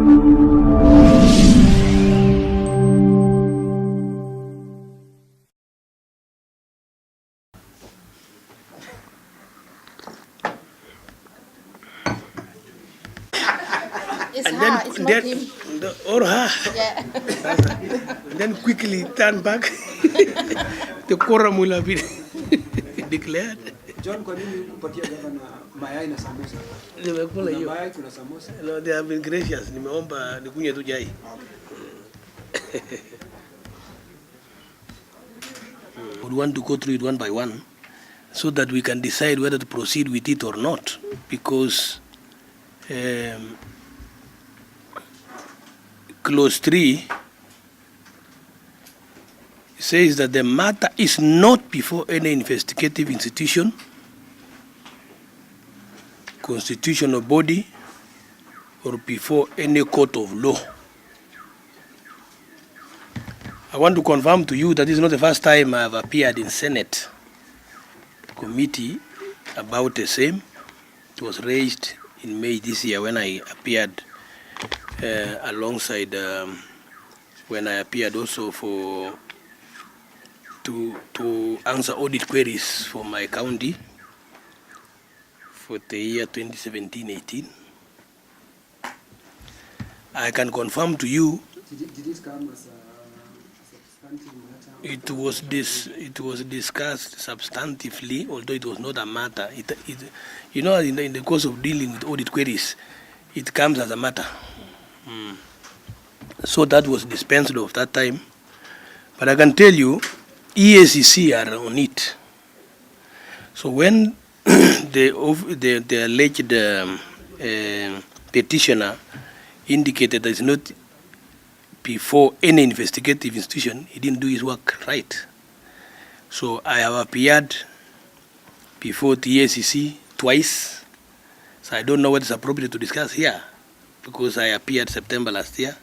It's her, it's not him. Or her. Yeah. And then quickly turn back. The quorum will have been declared. John, kwa nini kupatia gavana mayai na samosa? Nimekula hiyo. Mayai kuna samosa. No, they have been gracious. Nimeomba nikunywe tu chai. We want to go through it one by one so that we can decide whether to proceed with it or not, because clause 3 says that the matter is not before any investigative institution, constitutional body, or before any court of law. I want to confirm to you that this is not the first time I have appeared in Senate committee about the same. It was raised in May this year when I appeared alongside, when I appeared also to answer audit queries for my county for the year 2017-18. I can confirm to you. Did it come as a substantive matter? It was discussed substantively, although it was not a matter. You know, in the course of dealing with audit queries, it comes as a matter. So that was dispensed of that time. But I can tell you, EACC are on it. So when the alleged petitioner indicated that it's not before any investigative institution, he didn't do his work right. So I have appeared before the EACC twice. So I don't know what is appropriate to discuss here, because I appeared September last year,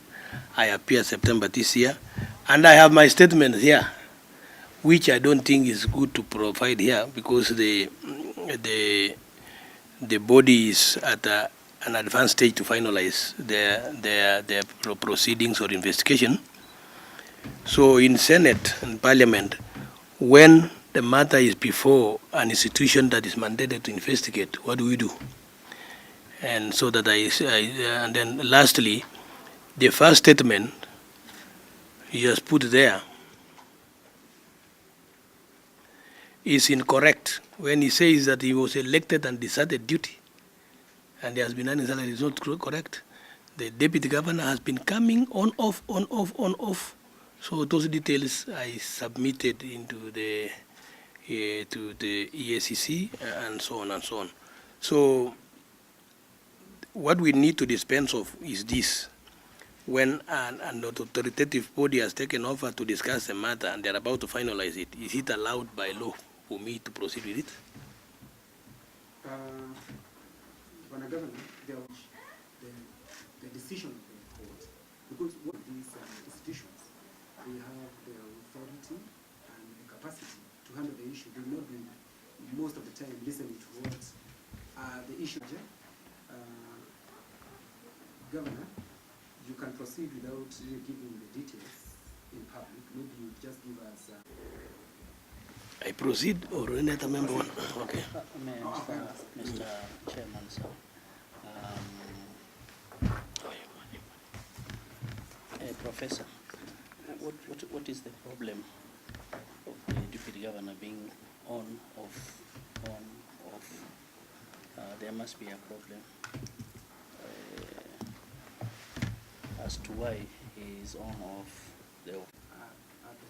I appeared September this year, and I have my statement here, which I don't think is good to provide here, because the body is at an advanced stage to finalize their proceedings or investigation. So in Senate and Parliament, when the matter is before an institution that is mandated to investigate, what do we do? And so that and then lastly, the first statement he has put there is incorrect when he says that he was elected and deserted duty and he has been uninstalled. It's not correct. The deputy governor has been coming on, off, on, off, on, off. So those details I submitted into the to the EACC and so on and so on. So what we need to dispense of is this. When an authoritative body has taken over to discuss a matter and they're about to finalize it, is it allowed by law for me to proceed with it? When a governor, the decision of the court, because one of these institutions, they have the authority and the capacity to handle the issue. They will not be most of the time listening to what the issue. Governor, you can proceed without giving the details in public. Maybe you just give us. I proceed, or any other member? Okay. Mr. Chairman, sir. Professor, what is the problem of the deputy governor being on, off, on, off? There must be a problem as to why he is on, off, the off.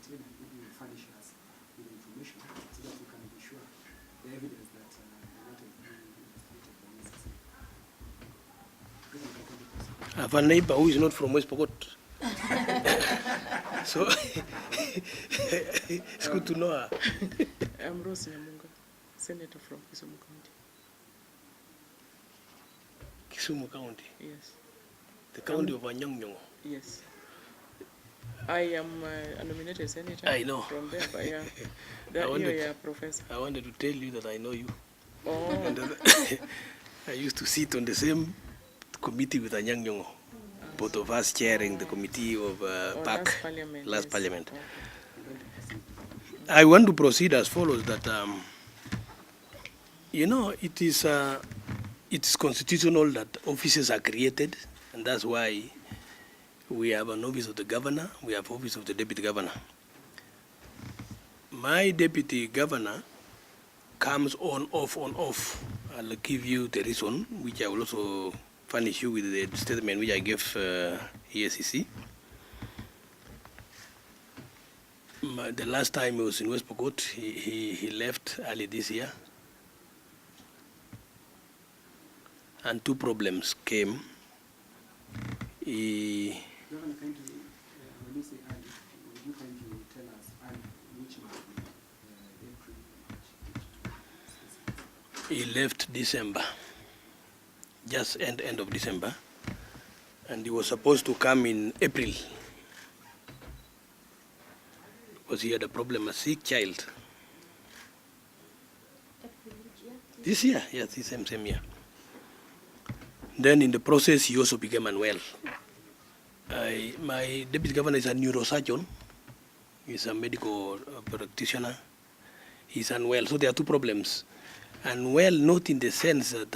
Maybe you will furnish us with information so that we can be sure the evidence that the matter is being investigated by necessary. I have a neighbor who is not from West Pokot. So it's good to know her. I'm Rose Nyamunga, Senator from Kisumu County. Kisumu County? Yes. The county of Anyongyongo? Yes. I am a nominated senator. I know. From there, but yeah, Professor. I wanted to tell you that I know you. Oh. And I used to sit on the same committee with Anyongyongo. both of us chairing the committee of PAC last parliament. Okay. I want to proceed as follows, that, it's constitutional that offices are created, and that's why we have an office of the governor, we have office of the deputy governor. My deputy governor comes on, off, on, off. I'll give you the reason, which I will also furnish you with the statement which I gave EACC. The last time he was in West Pokot, he left early this year. And two problems came. Governor, kindly, when you say early, would you kindly tell us early, which month? April, March? He left December, just end of December, and he was supposed to come in April because he had a problem, a sick child. This year, yes, the same year. Then in the process, he also became unwell. My deputy governor is a neurosurgeon. He's a medical practitioner. He's unwell. So there are two problems. Unwell, not in the sense that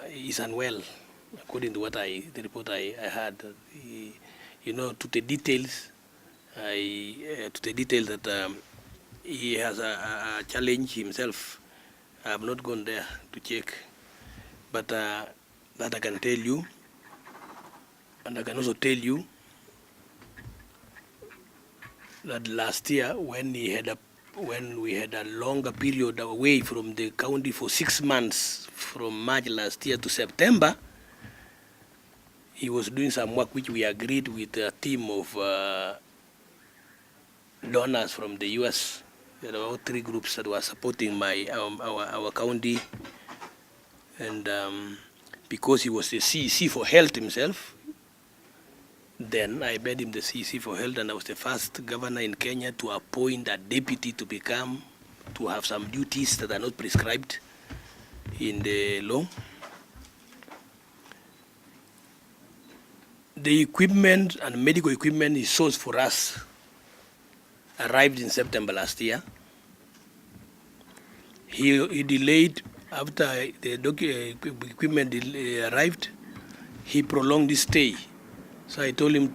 he's unwell, according to what the report I had. To the details, that he has a challenge himself. I have not gone there to check, but that I can tell you, and I can also tell you that last year when we had a longer period away from the county for 6 months, from March last year to September, he was doing some work which we agreed with a team of donors from the US. There were 3 groups that were supporting our county, and because he was the CEC for health himself, then I made him the CEC for health, and I was the first governor in Kenya to appoint a deputy to have some duties that are not prescribed in the law. The equipment and medical equipment he sourced for us arrived in September last year. He delayed after the equipment arrived. He prolonged his stay. So I told him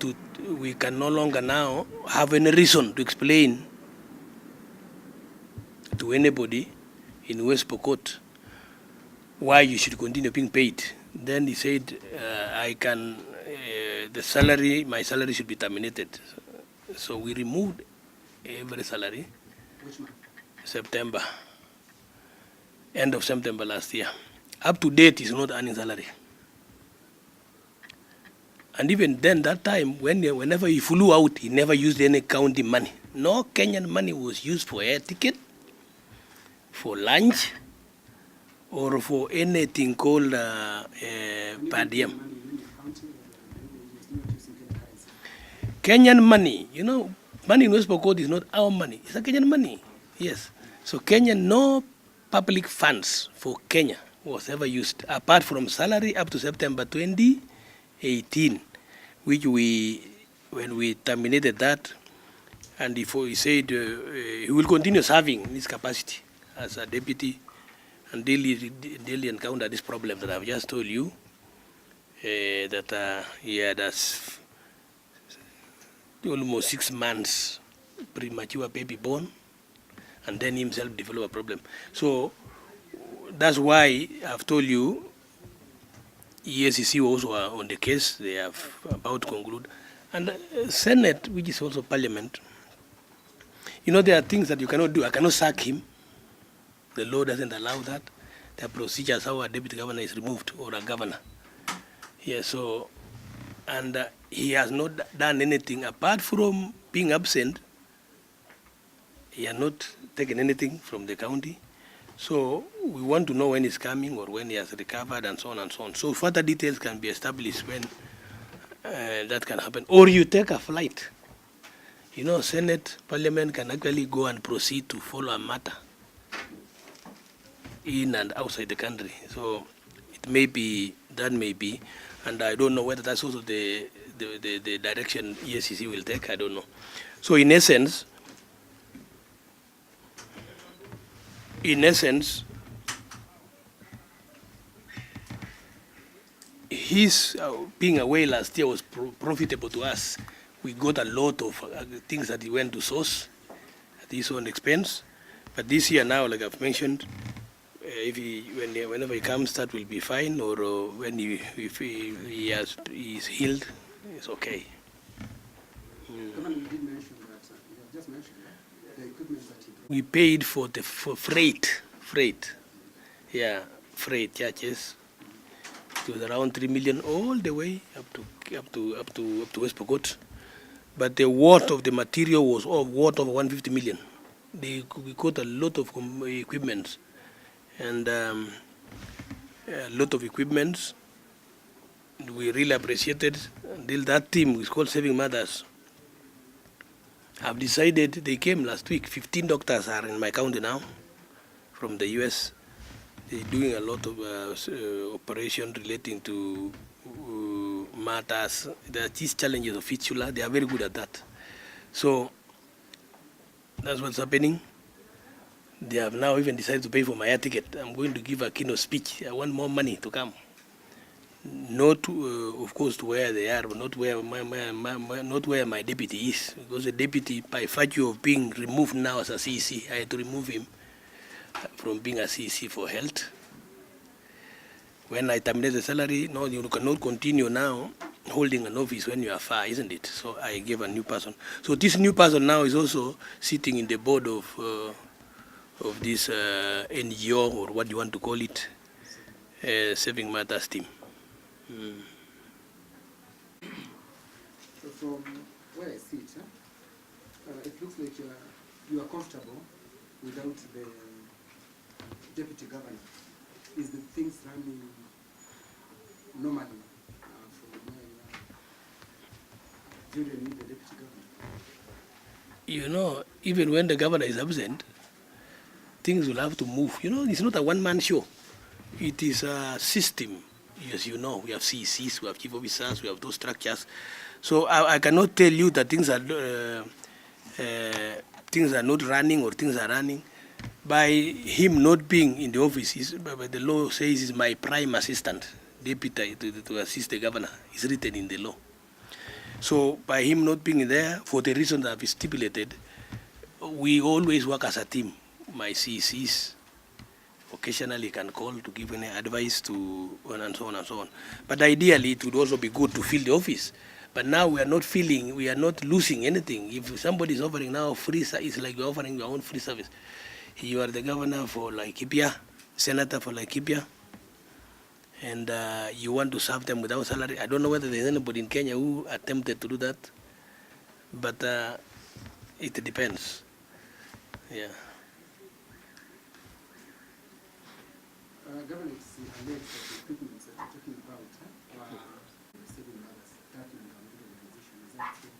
we can no longer now have any reason to explain to anybody in West Pokot why you should continue being paid. Then he said, my salary should be terminated. So we removed every salary. Which month? September. End of September last year. Up to date, he's not earning salary. And even then, that time, whenever he flew out, he never used any county money. No Kenyan money was used for air ticket, for lunch, or for anything called per diem. Kenyan money, money in West Pokot is not our money. It's a Kenyan money, yes. So no public funds for Kenya was ever used, apart from salary up to September 2018, which when we terminated that, and he said he will continue serving in his capacity as a deputy until he encountered this problem that I've just told you, that he had almost 6 months premature baby born, and then himself developed a problem. So that's why I've told you EACC also are on the case. They are about to conclude. And Senate, which is also Parliament, there are things that you cannot do. I cannot sack him. The law doesn't allow that. There are procedures how a deputy governor is removed or a governor. Yeah, so, and he has not done anything apart from being absent. He has not taken anything from the county. So we want to know when he's coming or when he has recovered and so on and so on. So further details can be established when that can happen. Or you take a flight. Senate, Parliament can actually go and proceed to follow a matter in and outside the country. So that may be. And I don't know whether that's also the direction ESCC will take. I don't know. So in essence, his being away last year was profitable to us. We got a lot of things that he went to source at his own expense. But this year now, like I've mentioned, whenever he comes, that will be fine. Or when he's healed, it's okay. Governor, you did mention that, you have just mentioned the equipment that he brought. We paid for freight. Yeah, freight charges. It was around 3 million all the way up to West Pokot. But the worth of the material was worth of 150 million. We got a lot of equipment, and a lot of equipment. We really appreciated. Until that team is called Saving Mothers. I've decided, they came last week. 15 doctors are in my county now from the US. They're doing a lot of operation relating to matters. These challenges of fistula, they are very good at that. So that's what's happening. They have now even decided to pay for my air ticket. I'm going to give a keynote speech. I want more money to come. Not, of course, to where they are, but not where my deputy is. Because the deputy, by virtue of being removed now as a CEC, I had to remove him from being a CEC for health. When I terminate the salary, no, you cannot continue now holding an office when you are far, isn't it? So I gave a new person. So this new person now is also sitting in the board of this NGO, or what you want to call it, Saving Matters team. So from where I sit, it looks like you are comfortable without the deputy governor. Is the things running normally from where you are? Do you need the deputy governor? You know, even when the governor is absent, things will have to move. You know, it's not a one-man show. It is a system. As you know, we have CECs, we have chief officers, we have those structures. So I cannot tell you that things are not running or things are running. By him not being in the office, the law says he's my prime assistant, deputy to assist the governor. It's written in the law. So by him not being there, for the reason that I've stipulated, we always work as a team. My CECs occasionally can call to give any advice to, and so on and so on. But ideally, it would also be good to fill the office. But now we are not losing anything. If somebody is offering now free, it's like you're offering your own free service. You are the governor for Laikipia, senator for Laikipia, and you want to serve them without salary. I don't know whether there's anybody in Kenya who attempted to do that, but it depends. Yeah. Governor, it's alleged that the equipment that you're talking about Saving Mothers, that in the organization, is that true?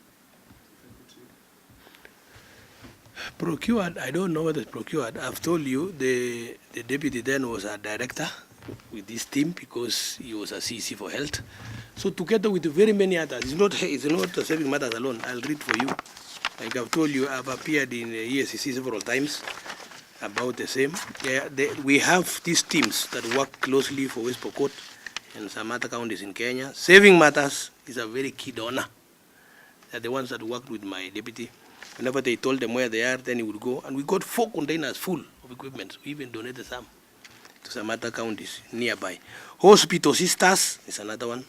Procured, I don't know whether it's procured. I've told you the deputy then was a director with this team because he was a CEC for health. So together with very many others, it's not Saving Matters alone. I'll read for you. Like I've told you, I've appeared in the ESCC several times about the same. We have these teams that work closely for West Pokot and some other counties in Kenya. Saving Matters is a very key donor. They're the ones that worked with my deputy. Whenever they told them where they are, then he would go. And we got 4 containers full of equipment. We even donated some to some other counties nearby. Hospital Sisters is another one.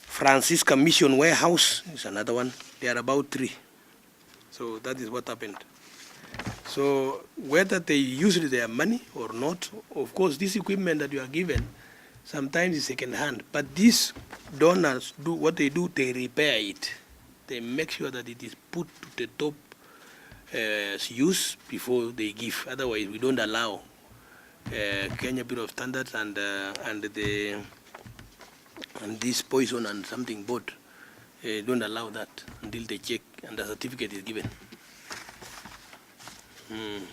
Francisca Mission Warehouse is another one. There are about 3. So that is what happened. So whether they use their money or not, of course, this equipment that you are given sometimes is second hand. But these donors do what they do, they repair it. They make sure that it is put to the top use before they give. Otherwise, we don't allow Kenya Bureau of Standards and this poison and something board. Don't allow that until they check and the certificate is given. Talking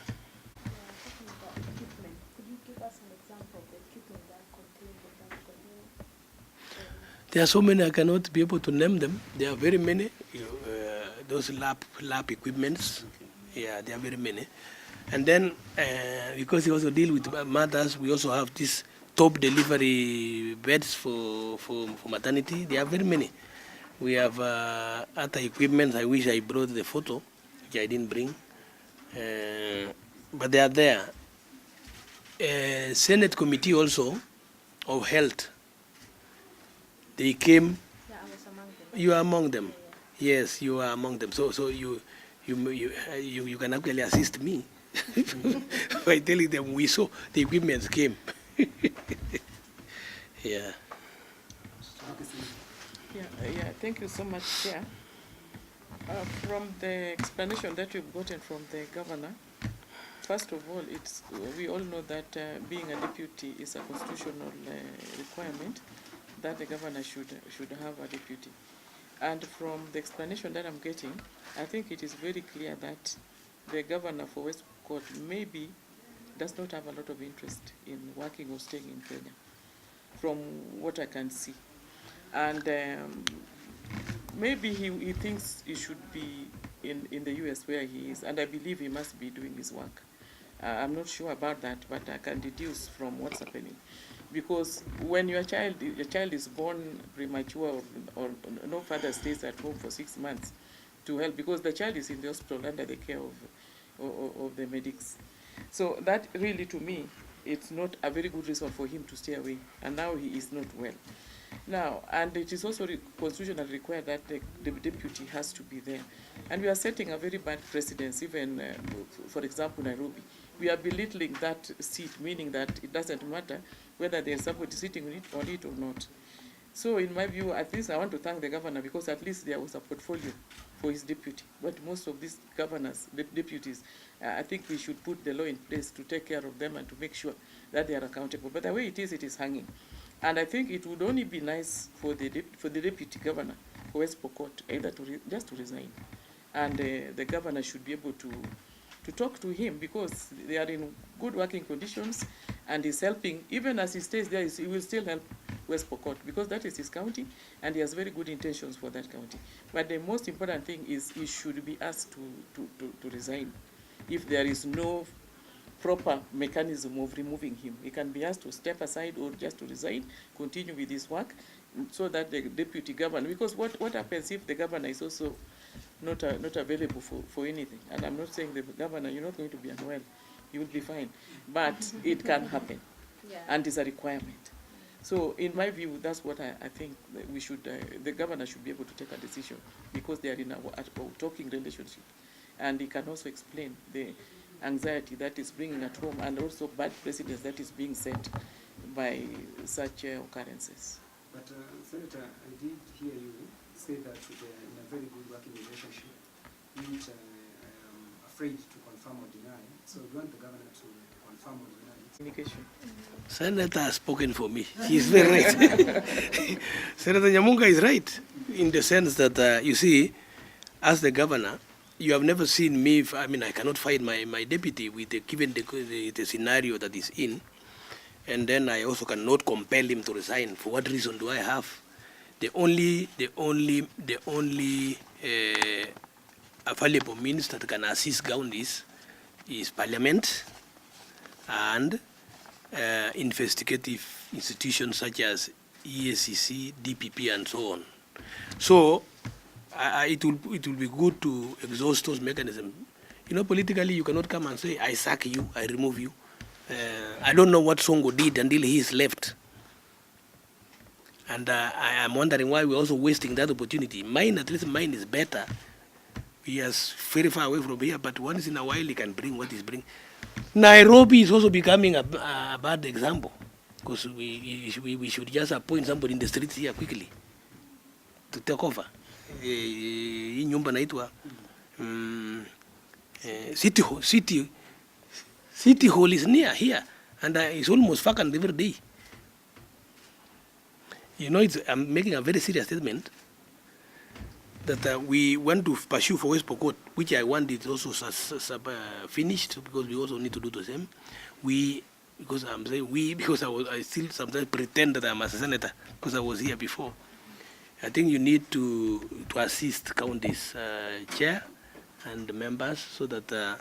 about equipment, could you give us an example of the equipment that contains the There are so many I cannot be able to name them. There are very many. Those lab equipments. Yeah, there are very many. And then because we also deal with mothers, we also have these top delivery beds for maternity. There are very many. We have other equipment. I wish I brought the photo, which I didn't bring. But they are there. Senate Committee also of Health. They came. Yeah, I was among them. You are among them. Yes, you are among them. So you can actually assist me by telling them we saw the equipment came. Yeah. Yeah, thank you so much, Chair. From the explanation that you've gotten from the governor, first of all, we all know that being a deputy is a constitutional requirement that the governor should have a deputy. And from the explanation that I'm getting, I think it is very clear that the governor for West Pokot maybe does not have a lot of interest in working or staying in Kenya, from what I can see. And maybe he thinks he should be in the US where he is, and I believe he must be doing his work. I'm not sure about that, but I can deduce from what's happening. Because when your child is born premature or no father stays at home for 6 months to help, because the child is in the hospital under the care of the medics. So that really, to me, it's not a very good reason for him to stay away. And now he is not well. Now, and it is also constitutionally required that the deputy has to be there. And we are setting a very bad precedence, even, for example, Nairobi. We are belittling that seat, meaning that it doesn't matter whether there's somebody sitting on it or not. So in my view, at least I want to thank the governor, because at least there was a portfolio for his deputy. But most of these governors, deputies, I think we should put the law in place to take care of them and to make sure that they are accountable. But the way it is hanging. And I think it would only be nice for the deputy governor for West Pokot either just to resign. And the governor should be able to talk to him, because they are in good working conditions, and he's helping. Even as he stays there, he will still help West Pokot, because that is his county, and he has very good intentions for that county. But the most important thing is he should be asked to resign. If there is no proper mechanism of removing him, he can be asked to step aside or just to resign, continue with his work, so that the deputy governor, because what happens if the governor is also not available for anything? And I'm not saying the governor, you're not going to be unwell, you will be fine, but it can happen, and it's a requirement. So in my view, that's what I think that we should, the governor should be able to take a decision, because they are in a talking relationship, and he can also explain the anxiety that is bringing at home, and also bad precedents that is being set by such occurrences. But Senator, I did hear you say that they're in a very good working relationship, which I am afraid to confirm or deny. So we want the governor to confirm or deny it. Communication. Senator has spoken for me. He is very right. Senator Nyamunga is right in the sense that, you see, as the governor, you have never seen me, I cannot fight my deputy with given the scenario that is in. And then I also cannot compel him to resign. For what reason do I have? The only available means that can assist counties is Parliament and investigative institutions such as EACC, DPP, and so on. So it will be good to exhaust those mechanisms. You know, politically, you cannot come and say, I sack you, I remove you. I don't know what Songo did until he is left. And I am wondering why we're also wasting that opportunity. Mine, at least mine is better. He is very far away from here, but once in a while he can bring what he's bringing. Nairobi is also becoming a bad example, because we should just appoint somebody in the streets here quickly to take over. Hii nyumba naitwa City Hall is near here, and it's almost vacant every day. You know, I'm making a very serious statement that we want to pursue for West Pokot, which I want it also finished, because we also need to do the same. Because I'm saying we, because I still sometimes pretend that I'm a senator, because I was here before. I think you need to assist counties chair and the members so that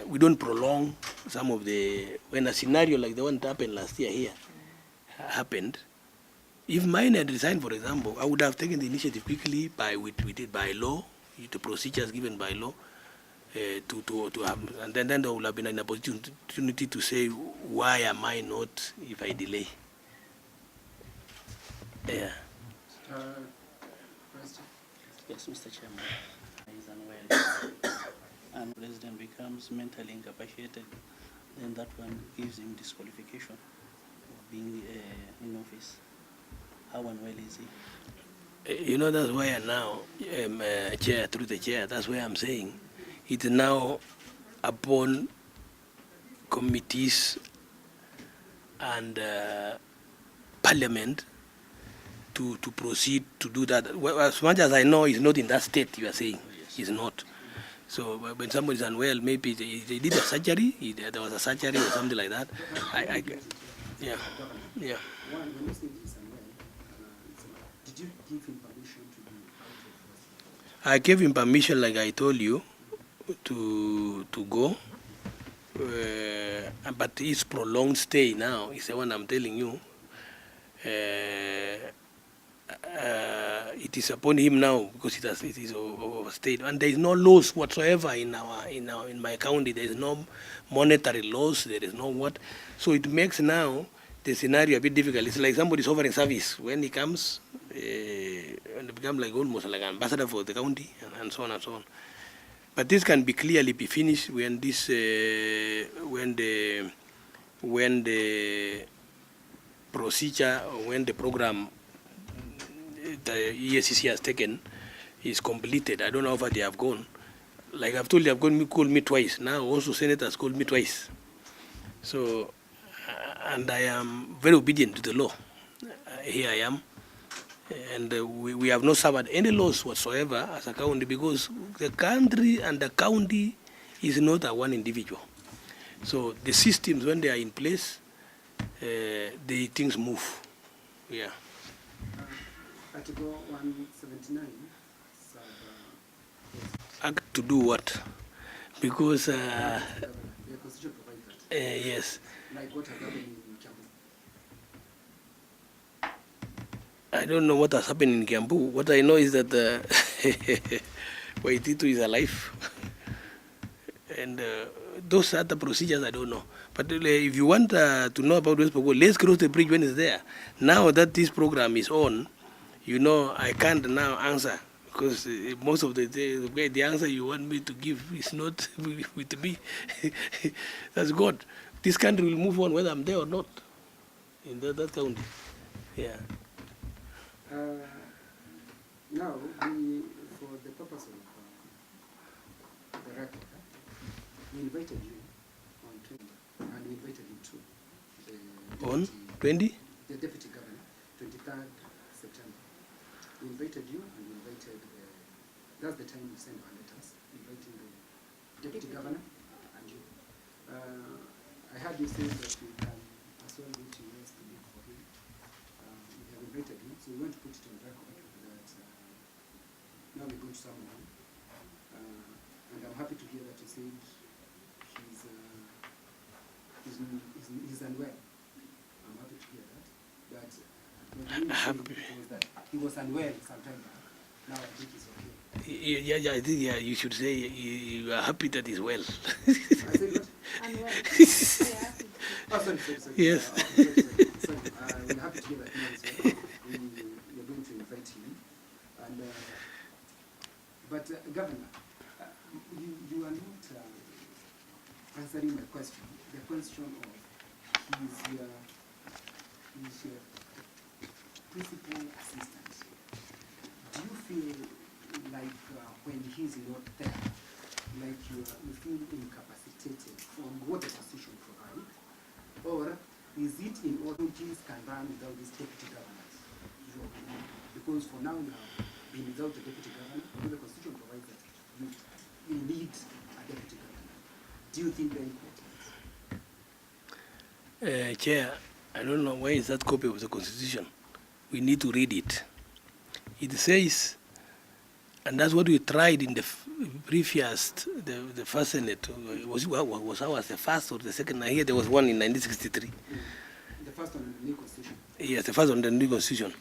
we don't prolong some of the, when a scenario like the one that happened last year here happened. If mine had resigned, for example, I would have taken the initiative quickly by law, the procedures given by law, to have, and then there would have been an opportunity to say, why am I not if I delay? Yeah. Yes, Mr. Chairman. Is unwell, and the president becomes mentally incapacitated, then that one gives him disqualification of being in office. How unwell is he? You know, that's why I now, chair, through the chair, that's why I'm saying it's now upon committees and parliament to proceed to do that. Well, as much as I know, he's not in that state, you are saying. He's not. So when somebody is unwell, maybe they did a surgery, there was a surgery or something like that. Yeah. When you say he's unwell, did you give him permission to be out of? I gave him permission, like I told you, to go. But his prolonged stay now is the one I'm telling you. It is upon him now because it is overstayed, and there is no laws whatsoever in my county. There is no monetary laws. There is no what. So it makes now the scenario a bit difficult. It's like somebody is offering service when he comes, and become like almost like an ambassador for the county, and so on and so on. But this can be clearly be finished when this when the procedure, when the program the ESCC has taken is completed. I don't know how far they have gone. Like I've told you, they've called me twice. Now also Senators called me twice. So, and I am very obedient to the law. Here I am. And we have not suffered any loss whatsoever as a county because the country and the county is not a one individual. So the systems, when they are in place, the things move. Yeah. Article 179. Act to do what? Because The Constitution provides that. yes, Like what has happened in Kiambu. I don't know what has happened in Kiambu. What I know is that Waititu is alive, and those other procedures I don't know. But if you want to know about those people, let's cross the bridge when it's there. Now that this program is on, you know, I can't now answer because most of the answer you want me to give is not with me. That's God. This country will move on whether I'm there or not in that county. Yeah. Now, for the purpose of the record, we invited you on 20, and we invited you too. On 20? The Deputy Governor, 23rd September. We invited you and we invited, that's the time we sent our letters, inviting the Deputy Governor and you. I heard you say that we can as well go to US to look for him. We have invited him, so we want to put it on record that now we're going to someone. And I'm happy to hear that you said he's unwell. I'm happy to hear that. But he was unwell sometime back. Now I think he's okay. Yeah, I think you should say you are happy that he's well. I said what? Unwell. Oh, sorry. Yes. Sorry. We're happy to hear that now as well. We're going to invite him. And, but Governor, you are not answering my question. The question of his principal assistant. Do you feel like when he's not there, like you feel incapacitated from what the Constitution provides? Or is it in order duties can run without this deputy government? Because for now you have been without the deputy governor, although the Constitution provides that you need a deputy governor. Do you think they're important? Chair, I don't know why is that copy of the Constitution. We need to read it. It says, and that's what we tried in the previous, the first Senate. Was ours the first or the second? I hear there was one in 1963. The first one in the new constitution. Yes, the first one, the new constitution.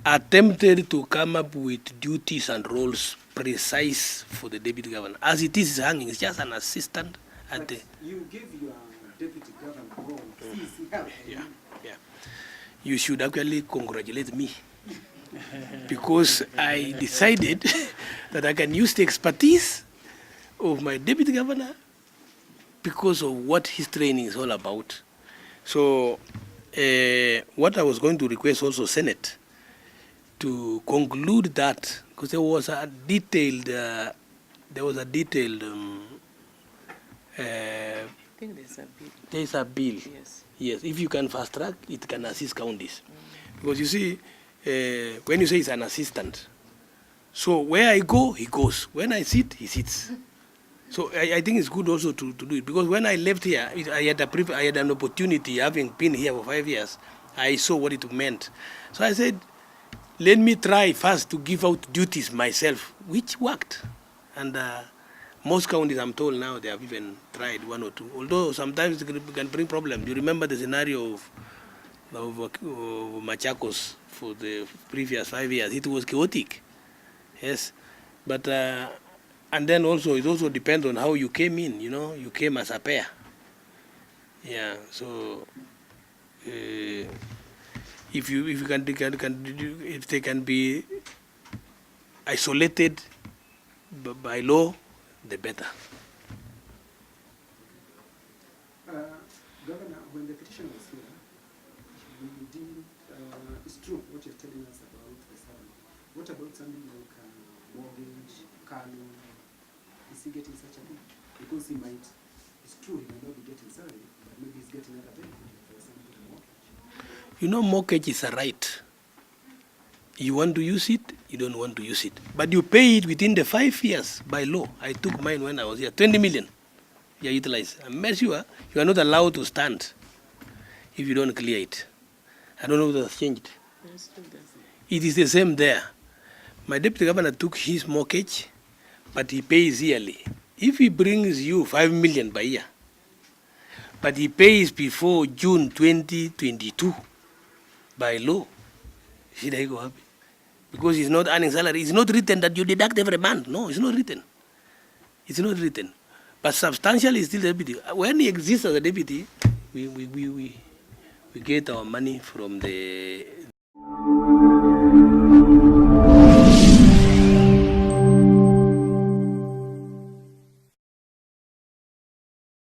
Attempted to come up with duties and roles precise for the deputy governor. As it is hanging, it's just an assistant at But the... you give your deputy governor role. Yeah. You should actually congratulate me because I decided that I can use the expertise of my deputy governor because of what his training is all about. So what I was going to request also Senate to conclude that, because there was a detailed I think there's a bill. Yes. Yes. Yes, if you can fast track, it can assist counties. Because you see, when you say it's an assistant, so where I go, he goes. When I sit, he sits. So I think it's good also to do it. Because when I left here, I had an opportunity, having been here for 5 years, I saw what it meant. So I said, let me try first to give out duties myself, which worked. And most counties, I'm told now, they have even tried one or two. Although sometimes it can bring problems. You remember the scenario of Machakos for the previous 5 years. It was chaotic. Yes. But, and then also, it also depends on how you came in, you know. You came as a pair. Yeah, so... if they can be isolated by law, the better. Governor, when the petition was here, we did, it's true what you're telling us about the salary. What about something like mortgage, car loan? Is he getting such a thing? Because he might, it's true, he might not be getting salary, but maybe he's getting other benefit, for example, the mortgage. You know, mortgage is a right. You want to use it, you don't want to use it. But you pay it within the 5 years by law. I took mine when I was here, 20 million. You utilize. I'm sure you are not allowed to stand if you don't clear it. I don't know if that's changed. It is the same there. My deputy governor took his mortgage, but he pays yearly. If he brings you 5 million per year, but he pays before June 2022 by law, should I go happy? Because he's not earning salary. It's not written that you deduct every month. No, it's not written. It's not written. But substantially, it's still a deputy. When he exists as a deputy, we get our money from the